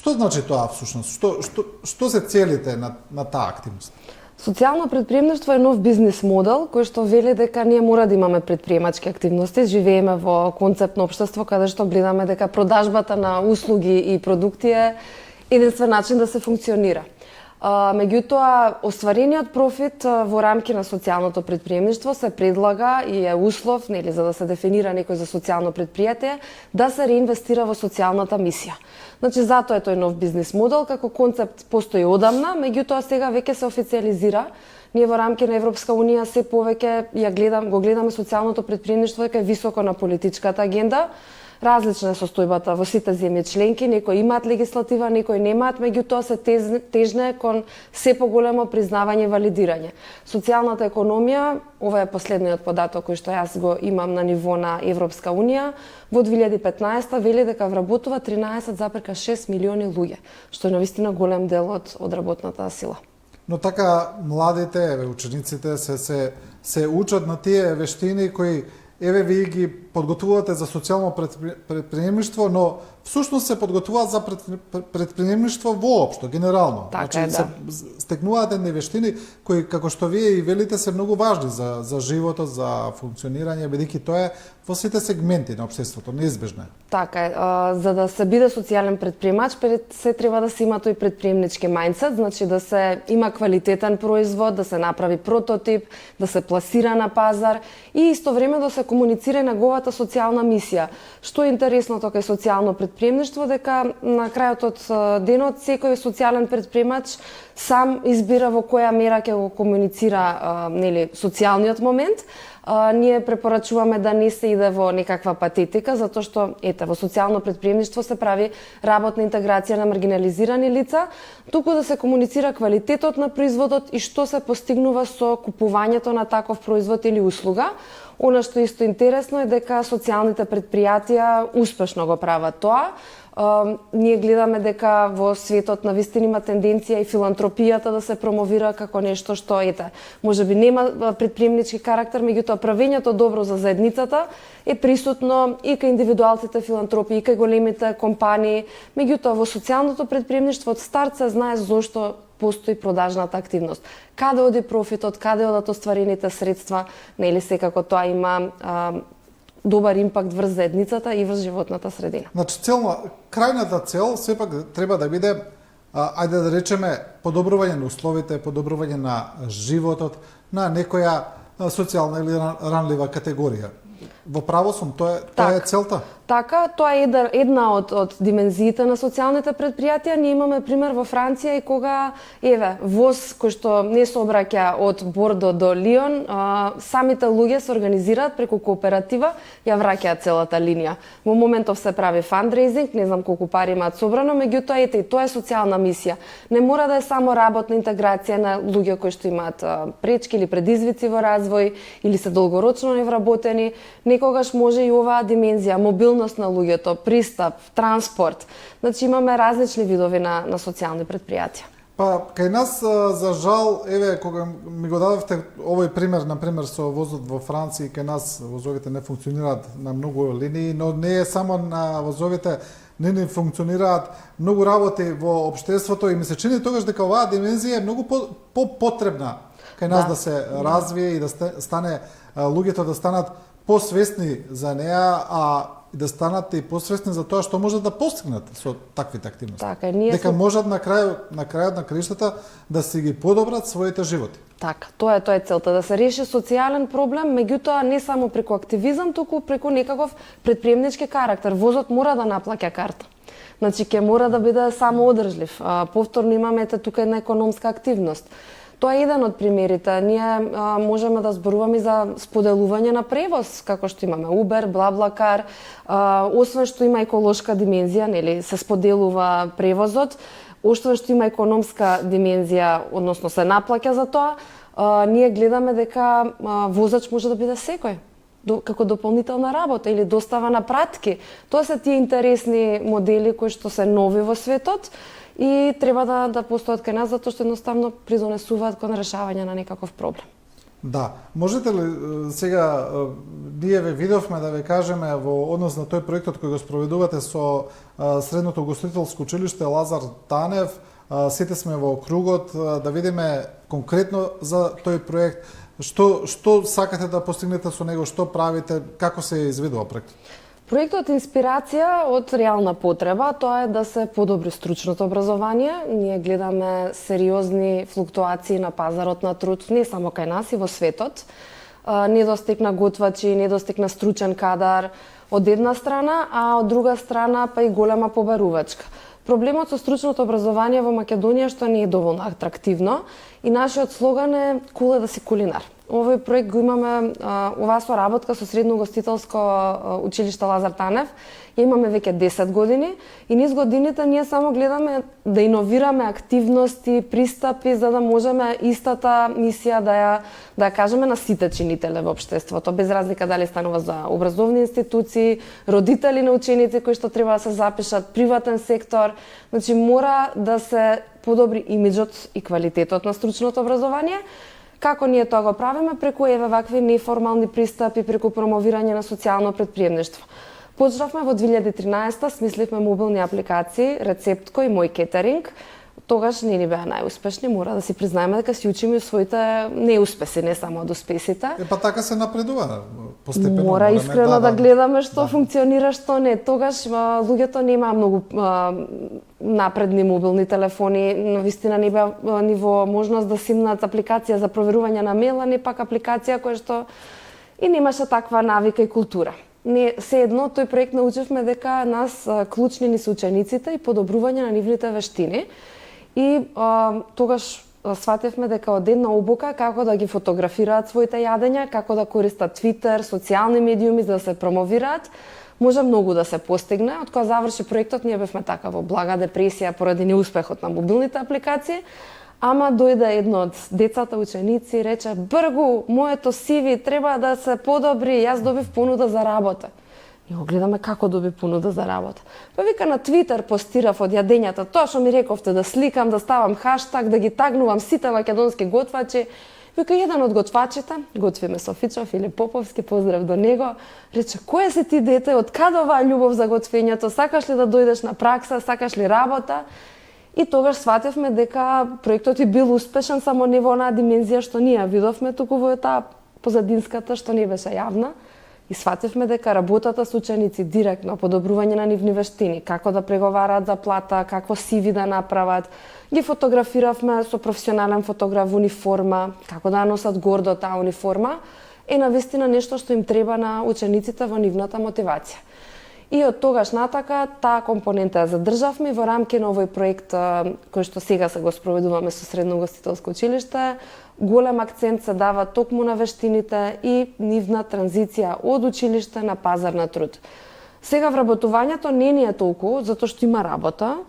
Што значи тоа всушност? Што се целите на таа активност? Социјално претприемништво е нов бизнис модел кој што вели дека ние мора да имаме претприемачки активности. Живееме во концептно општество каде што гледаме дека продажбата на услуги и продукти е единствен начин да се функционира. Меѓутоа, остварениот профит во рамки на социјалното претприемништво се предлага и е услов, нели, за да се дефинира некој за социјално предпријатие, да се реинвестира во социјалната мисија. Значи, затоа е тој нов бизнис модел, како концепт постои одамна, меѓутоа сега веќе се официализира. Ние во рамки на Европска Унија се повеќе го гледаме социјалното претприемништво дека е високо на политичката агенда. Различна е состојбата во сите земји членки, некои имаат легислатива, некои немаат, меѓутоа се тежне кон се поголемо признавање и валидирање. Социјалната економија, ова е последниот податок кој што јас го имам на ниво на Европска Унија, во 2015 вели дека вработува 13,6 милиони луѓе, што е навистина голем дел од работната сила. Но така младите, учениците се учат на тие вештини кои еве ви ги подготвувате за социјално претприемништво, но всушност се подготвуваат за претприемништво воопшто, генерално. Така значи, се стекнуваат едни вештини кои, како што вие и велите, се многу важни за животот, за функционирање, бидејќи тоа е во сите сегменти на општеството, неизбежно е. Така е. За да се биде социјален претприемач, се треба да се има тој претприемнички мајндсет, значи да се има квалитетен производ, да се направи прототип, да се пласира на пазар и истовремено да се комуницира неговата социјална мисија. Што е интересното кај социјално претприемништво, дека на крајот од денот секој социјален претприемач сам избира во која мера ќе го комуницира социјалниот момент. Ние препорачуваме да не се иде во некаква патетика, затоа што во социјално претприемништво се прави работна интеграција на маргинализирани лица, туку да се комуницира квалитетот на производот и што се постигнува со купувањето на таков производ или услуга. Она што исто интересно е дека социјалните претпријатија успешно го прават тоа. Ние гледаме дека во светот на вистина има тенденција и филантропијата да се промовира како нешто што можеби нема претприемнички карактер, меѓутоа правењето добро за заедницата е присутно и кај индивидуалците филантропи, и кај големите компании. Меѓутоа во социјалното претприемништво од старт се знае зошто постои продажната активност. Каде оди профитот, каде одат остварените средства, нели секако тоа има добар импакт врз заедницата и врз животната средина. Значи, крајната цел сепак треба да биде, ајде да речеме, подобрување на условите, подобрување на животот на некоја социјална или ранлива категорија. Во право сум, тоа е целта? Така, тоа е една од димензиите на социјалните претпријатија. Ние имаме пример во Франција и кога воз кој што не се обраќа од Бордо до Лион, самите луѓе се организираат преку кооператива, ја враќаат целата линија. Во моментов се прави фандрейзинг, не знам колку пари имаат собрано, меѓутоа и тоа е социјална мисија. Не мора да е само работна интеграција на луѓе кои што имаат пречки или предизвици во развој или се долгорочно невработени, некогаш може и оваа димензија, мобилност на луѓето, пристап, транспорт. Значи имаме различни видови на социјални претпријатија. Па, кај нас, за жал, кога ми го дадовте овој пример, например, со возот во Франција, кај нас возовите не функционираат на многу линии, но не е само на возовите, не функционираат многу работи во општеството и ми се чини тогаш дека оваа димензија е многу потребна кај нас да се развие и да стане луѓето да станат посвесни за неа, и да станат и посвесни за тоа што можат да постигнат со таквите активности. Така, дека можат на крајот на краиштата да си ги подобрат своите животи. Така, тоа е целта, да се реши социјален проблем, меѓутоа не само преку активизам, туку преку некаков претприемнички карактер. Возот мора да наплаќа карта. Значи, ќе мора да биде самоодржлив. Повторно имаме тука една економска активност. Тоа е еден од примерите. Ние можеме да зборуваме за споделување на превоз, како што имаме Uber, BlaBlaCar. Освен што има еколошка димензија, нели, се споделува превозот, освен што има економска димензија, односно се наплаќа за тоа, ние гледаме дека возач може да биде секој како дополнителна работа или достава на пратки. Тоа се тие интересни модели кои што се нови во светот и треба да постојат кај нас затоа што едноставно придонесуваат кон решавање на некаков проблем. Да, можете ли сега ние ве видовме да ве кажеме во однос на тој проектот кој го спроведувате со Средното ugostителско училиште Лазар Танев, сите сме во кругот да видиме конкретно за тој проект, што сакате да постигнете со него, што правите, како се извидува проектот? Проектот е инспирација од реална потреба, тоа е да се подобри стручното образование. Ние гледаме сериозни флуктуации на пазарот на труд, не само кај нас и во светот. Недостиг на готвачи, недостиг на стручен кадар од една страна, а од друга страна па и голема побарувачка. Проблемот со стручното образование во Македонија што не е доволно атрактивно и нашиот слоган е "Кул е да си кулинар". Овој проект го имаме, оваа соработка со Средно ugostителско училиште Лазар Танев, ја имаме веќе 10 години и низ годините ние само гледаме да иновираме активности, пристапи за да можеме истата мисија да ја кажеме на сите чинители во општеството, без разлика дали станува за образовни институции, родители на ученици кои што треба да се запишат, приватен сектор. Значи мора да се подобри имиџот и квалитетот на стручното образование. Како ние тоа го правиме? Преку вакви неформални пристапи, преку промовирање на социјално претприемништво. Почнавме во 2013, смисливме мобилни апликации, Рецептко и Мој кетеринг. Тогаш не ни беа најуспешни, мора да си признаеме дека си учиме своите неуспеси, не само од успесите. Па така се напредува постепено. Мора искрено да гледаме што функционира, што не. Тогаш луѓето немаа многу напредни мобилни телефони, навистина не беа ниво можност да симнат апликација за проверување на мејл, а не пак апликација која што и немаше таква навика и култура. Не, се едно тој проект научивме дека нас клучни ни се учениците и подобрување на нивните вештини. И тогаш сватевме дека од една обука како да ги фотографираат своите јадења, како да користат Твитер, социјални медиуми за да се промовираат, може многу да се постигне. Од кога заврши проектот, ние бевме така во блага депресија поради неуспехот на мобилните апликации, ама дојде едно од децата ученици и рече: "Бргу, моето CV треба да се подобри, јас добив понуда за работа." И го гледаме како доби понуда за работа. Па вика на Твитер постирав од јадењата, тоа што ми рековте да сликам, да ставам хаштаг, да ги тагнувам сите македонски готвачи. Вика еден од готвачите, готвиме Софичов Филип Поповски, поздрав до него, рече: "Кој си ти дете, од каде оваа љубов за готвењето, сакаш ли да дојдеш на пракса, сакаш ли работа?" И тогаш сватевме дека проектот е бил успешен, само не во онаа димензија што ние ја видовме, туку во таа позадинската што не беше јавна. И сватевме дека работата со ученици директно, подобрување на нивни вештини, како да преговараат за плата, какво CV да направат, ги фотографиравме со професионален фотограф во униформа, како да носат гордо таа униформа, е навистина нешто што им треба на учениците во нивната мотивација. И од тогаш натака таа компонента ја задржавме и во рамки на овој проект кој што сега се го спроведуваме со Средно ugostителско училиште, голем акцент се дава токму на вештините и нивна транзиција од училиште на пазар на труд. Сега вработувањето не ни е толку, затоа што има работа.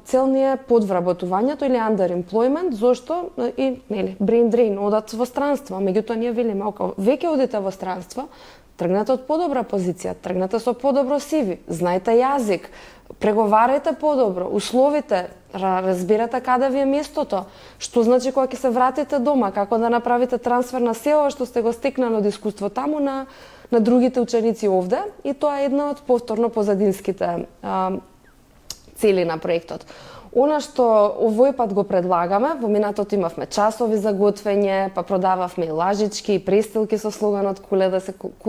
Цел ни е подвработувањето или underemployment, зошто и brain drain, одат во странство. Меѓутоа ние велиме: "Веќе одите во странство, тргнете од подобра позиција, тргнете со подобро CV, знаете јазик, преговарајте подобро, условите, разберете каде ви е местото, што значи кога ќе се вратите дома, како да направите трансфер на се ова што сте го стекнали од искуство таму на другите ученици овде." И тоа е една од повторно позадинските цели на проектот. Она што овој пат го предлагаме, во минатото имавме часови за готвење, па продававме и лажички и престилки со слоганот "Кул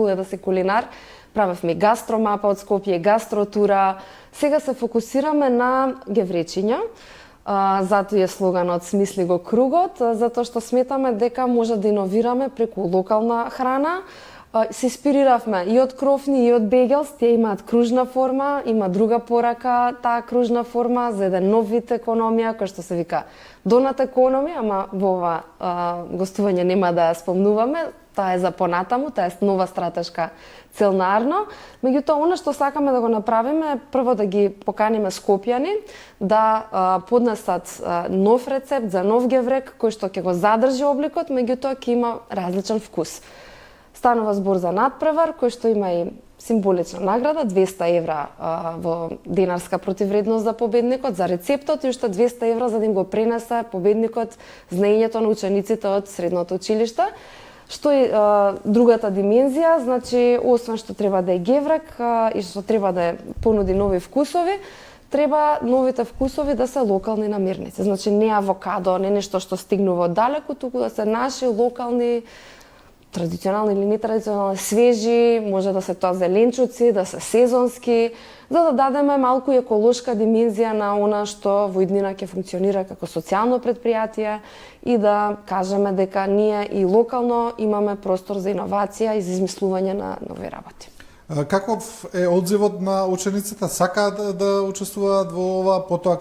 е да си кулинар", правевме гастромапа од Скопје, гастротура. Сега се фокусираме на гевречиња, затоа е слоганот "Смисли го кругот", затоа што сметаме дека може да иновираме преку локална храна. Се инспириравме и од Крофни и од Бегелс, тие имаат кружна форма, има друга порака таа кружна форма за еден нов вид економија, кој што се вика донат економија, ама во ова гостување нема да ја спомнуваме, таа е за понатаму, таа е нова стратешка цел на Арно. Меѓутоа, она што сакаме да го направиме е прво да ги поканиме скопјани да поднесат нов рецепт за нов геврек, кој што ќе го задржи обликот, меѓутоа ќе има различен вкус. Станува збор за надпревар, кој што има и символична награда, 200 евра во денарска противредност за победникот, за рецептот и уште 200 евра за да им го пренесе победникот знаењето на учениците од средното училиште. Што е другата димензија, значи, освен што треба да е геврек и што треба да е понуди нови вкусови, треба новите вкусови да се локални намирници. Значи, не авокадо, не нешто што стигнува од далеку, туку да се наши локални, традиционални или нетрадиционални, свежи, може да се тоа зеленчуци, да се сезонски, за да дадеме малку и еколошка димензија на она што во иднина ќе функционира како социјално предпријатие и да кажеме дека ние и локално имаме простор за иновација и за измислување на нови работи. Каков е одзивот на учениците? Сакаат да учествуваат во ова, потоа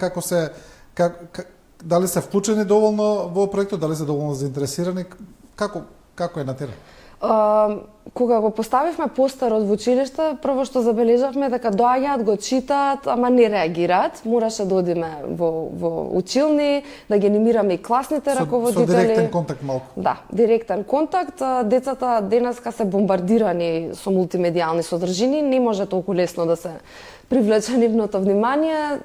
дали се вклучени доволно во проектот, дали се доволно заинтересирани? Како е на терен? Кога го поставивме постерот во училиште, прво што забележавме дека доаѓаат, го читаат, ама не реагираат. Мораше да одиме во училни, да ги анимираме и класните раководители. Со директен контакт малку. Да, директен контакт. Децата денеска се бомбардирани со мултимедијални содржини, не може толку лесно да се привлече нивното внимание,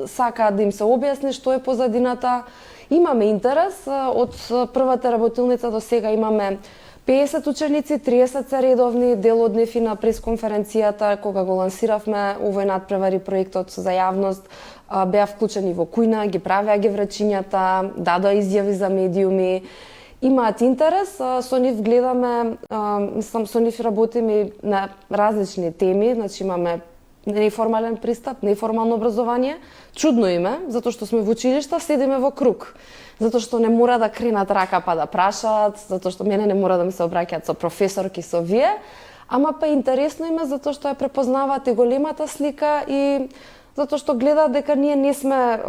сакаат да им се објасни што е позадината. Имаме интерес, од првата работилница до сега имаме 50 ученици, 30 се редовни, дел од нив и на пресконференцијата кога го лансиравме овој надпревари проектот за јавност, беа вклучени во кујна, ги правеа геврачињата, дадоа изјави за медиуми, имаат интерес, со нив гледаме, со нив работиме на различни теми, значи имаме неформален пристап, неформално образование. Чудно име, затоа што сме во училишта, седиме во круг. Затоа што не мора да кренат рака па да прашаат, затоа што мене не мора да ми се обраќаат со професорки, со вие, ама па интересно име затоа што ја препознаваат и големата слика и затоа што гледаат дека ние не сме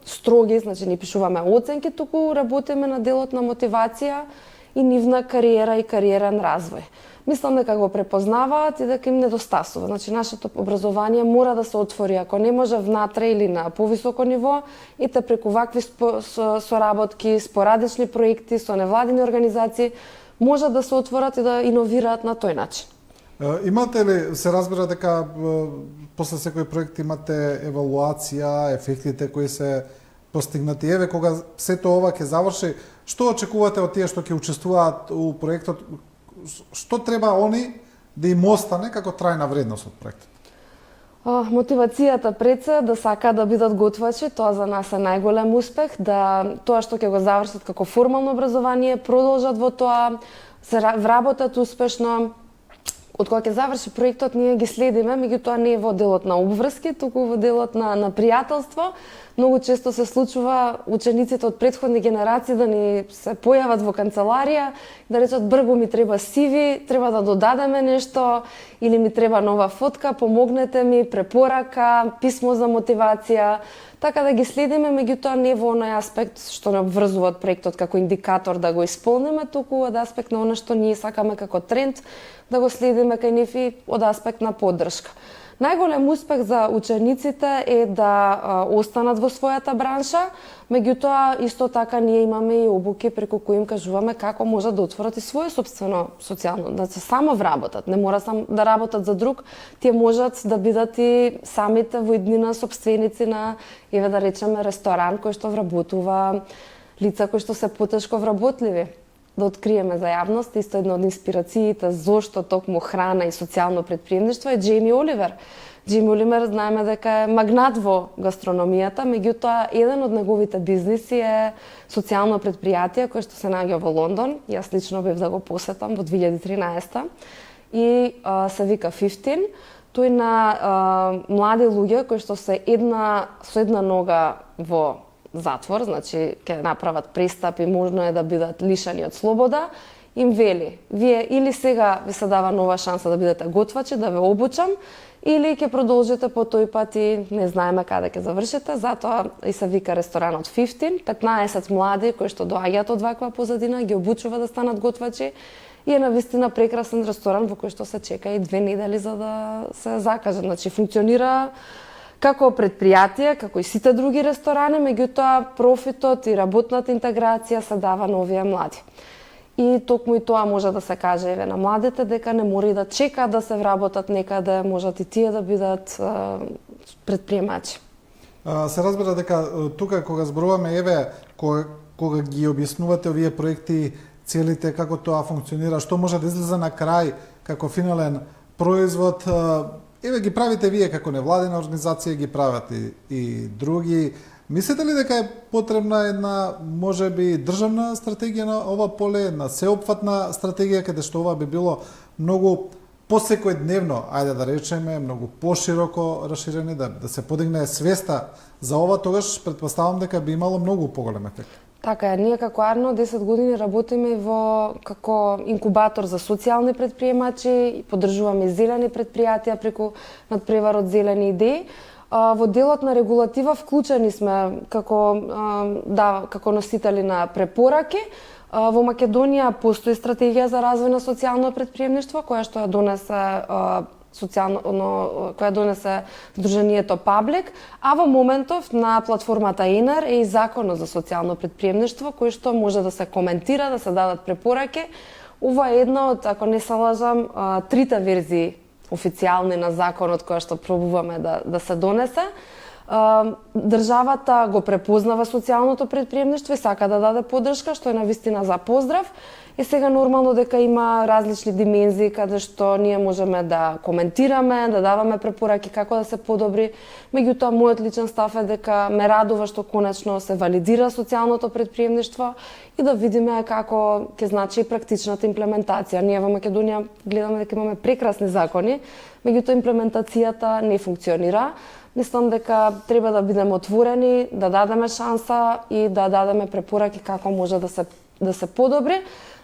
строги, значи не пишуваме оценки, туку работиме на делот на мотивација и нивна кариера и кариерен развој. Мислам дека го препознаваат и дека им недостасува. Значи, нашето образование мора да се отвори. Ако не може внатре или на повисоко ниво, ете преку вакви соработки, спорадични проекти со невладини организации, може да се отворат и да иновираат на тој начин. Имате ли, се разбира дека после секој проект имате евалуација, ефектите кои се постигнати? Еве, кога сето ова ќе заврши, што очекувате од тие што ќе учествуваат у проектот? Што треба они да им остане како трајна вредност од проектот? Мотивацијата пред се да сакаат да бидат готвачи, тоа за нас е најголем успех, да тоа што ќе го завршат како формално образование, продолжат во тоа, се вработат успешно. Од кога ќе заврши проектот, ние ги следиме, меѓутоа не во делот на обврски, туку во делот на пријателство. Многу често се случува учениците од претходни генерации да ни се појават во канцеларија, да речат бргу ми треба CV, треба да додадеме нешто, или ми треба нова фотка, помогнете ми, препорака, писмо за мотивација. Така да ги следиме, меѓутоа не во оној аспект што не обврзува од проектот како индикатор да го исполниме, туку од аспект на оно што ние сакаме како тренд да го следиме кај нив и од аспект на поддршка. Најголем успех за учениците е да останат во својата бранша, меѓутоа исто така ние имаме и обуки преку кои им кажуваме како може да отворат и свое сопствено социјално, да се само вработат, не мора само да работат за друг, тие можат да бидат и самите во иднина сопственици на, еве да речеме, ресторан кој што вработува лица кои што се потешко вработливи. Да откриеме за јавност, исто една од инспирациите зошто токму храна и социјално претприемништво е Џејми Оливер. Џејми Оливер знаеме дека е магнат во гастрономијата, меѓутоа еден од неговите бизниси е социјално претпријатие кое што се наоѓа во Лондон. Јас лично бев да го посетам во 2013 и се вика 15. Тој на млади луѓе кои што се со една нога во затвор, значи ќе направат престап и можно е да бидат лишени од слобода, им вели, вие или сега ви се дава нова шанса да бидете готвачи, да ве обучам, или ќе продолжите по тој пат и не знаеме каде ќе завршите, затоа и се вика ресторанот 15, 15 млади кои што доаѓаат од ваква позадина, ги обучува да станат готвачи и е навистина прекрасен ресторан во кој што се чека и 2 недели за да се закаже, значи функционира како предпријатие, како и сите други ресторани, меѓутоа профитот и работната интеграција се дава на овие млади. И токму и тоа може да се каже еве на младите дека не мора и да чекаат да се вработат некаде, можат и тие да бидат предприемачи. Се разбира дека тука кога зборуваме еве кога ги објаснувате овие проекти, целите, како тоа функционира, што може да излезе на крај како финален производ, еве ги правите вие како невладина организација, ги прават и други. Мислите ли дека е потребна една, можеби, државна стратегија на ова поле, една сеопфатна стратегија, каде што ова би било многу посекојдневно, ајде да речеме, многу пошироко расширени, да се подигне свеста за ова, тогаш предпоставам дека би имало многу поголем ефект. Така е, ние како Арно 10 години работиме како инкубатор за социјални предприемачи, поддржуваме зелени предпријатија преку надпреварот Зелени идеи. Во делот на регулатива вклучени сме како носители на препораки. Во Македонија постои стратегија за развој на социјално претприемништво која што ја донесе Сдруженијето Паблик, а во моментов на платформата ЕНЕР е и законот за социјално претприемништво кој што може да се коментира, да се дадат препораки. Ова е една од, ако не се лажам, трите верзии официјални на законот која што пробуваме да се донесе. Државата го препознава социјалното претприемништво и сака да даде поддршка, што е навистина за поздрав. И сега нормално дека има различни димензии каде што ние можеме да коментираме, да даваме препораки како да се подобри. Меѓутоа, мојот личен став е дека ме радува што конечно се валидира социјалното претприемништво и да видиме како ќе значи и практичната имплементација. Ние во Македонија гледаме дека имаме прекрасни закони, меѓутоа имплементацијата не функционира. Мислам дека треба да бидеме отворени, да дадеме шанса и да дадеме препораки како може да се подобри.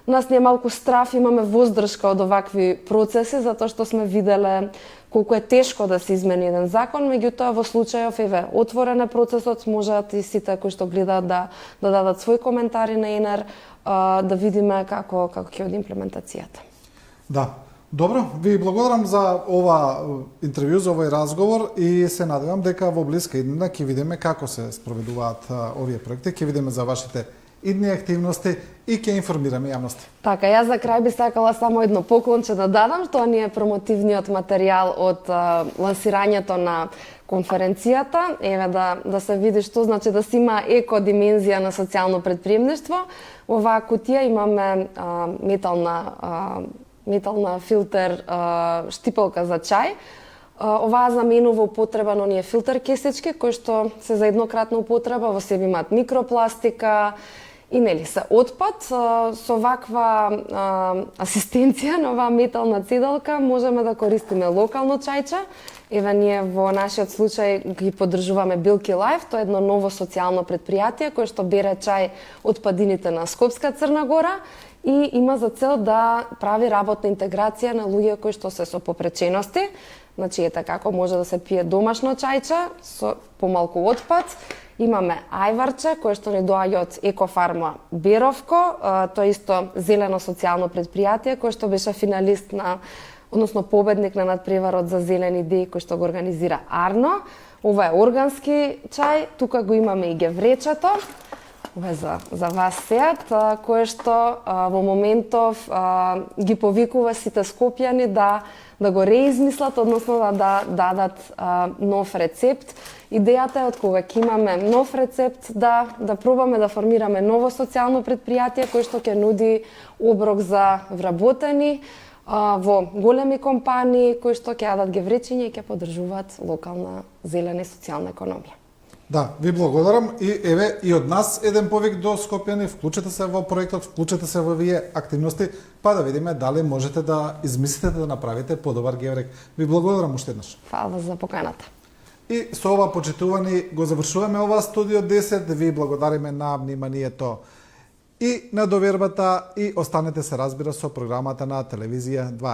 Нас не е малку страф, имаме воздржка од овакви процеси, затоа што сме виделе колку е тешко да се измени еден закон, меѓутоа во случајов отворен е процесот, можат и сите кои што гледаат да дадат своји коментари на ЕНЕР, да видиме како ќе оди имплементацијата. Да. Добро, ви благодарам за ова интервју, за овој разговор и се надевам дека во блиска иднина ќе видиме како се спроведуваат овие проекти, ќе видиме за вашите идни активности и ќе информираме јавноста. Така, јас за крај би сакала само едно поклонче да дадам, тоа ни е промотивниот материјал од лансирањето на конференцијата. Еве да се види што значи да се има еко димензија на социјално претприемништво. Во оваа кутија имаме метална филтер штипалка за чај. Оваа заменува употреба на оние филтер кесечки кои што се за еднократна употреба, во себе имаат микропластика и нели се отпад. Со ваква асистенција на оваа метална цедалка можеме да користиме локално чајче. Еве ние во нашиот случај ги поддржуваме Билки Лайф, тоа е едно ново социјално претпријатие кое што бере чај од падините на Скопска Црна Гора и има за цел да прави работна интеграција на луѓе кои што се со попречености. Значи, ете како може да се пие домашно чајче со помалку отпад. Имаме ајварче, кое што ни доаѓа од Екофарма Беровко. Тоа исто зелено социјално претпријатие, кое што беше финалист односно победник на надпреварот за зелени идеи, кој што го организира Арно. Ова е органски чај, тука го имаме и гевречето. Ова е за вас сеат, кое што во моментов ги повикува сите скопјани да го реизмислат, односно да дадат нов рецепт. Идејата е од кога ќе имаме нов рецепт да пробаме да формираме ново социјално претпријатие кој што ќе нуди оброк за вработени во големи компании кои што ќе јадат гевречиња и ќе поддржуваат локална зелена и социјална економија. Да, ви благодарам и еве и од нас еден повик до скопјани, вклучете се во проектот, вклучете се во овие активности, па да видиме дали можете да измислите да направите подобар геврек. Ви благодарам уште еднаш. Фала за поканата. И со ова, почитувани, го завршуваме ова студио 10. Ви благодариме на вниманието и на довербата и останете се разбира со програмата на телевизија 2.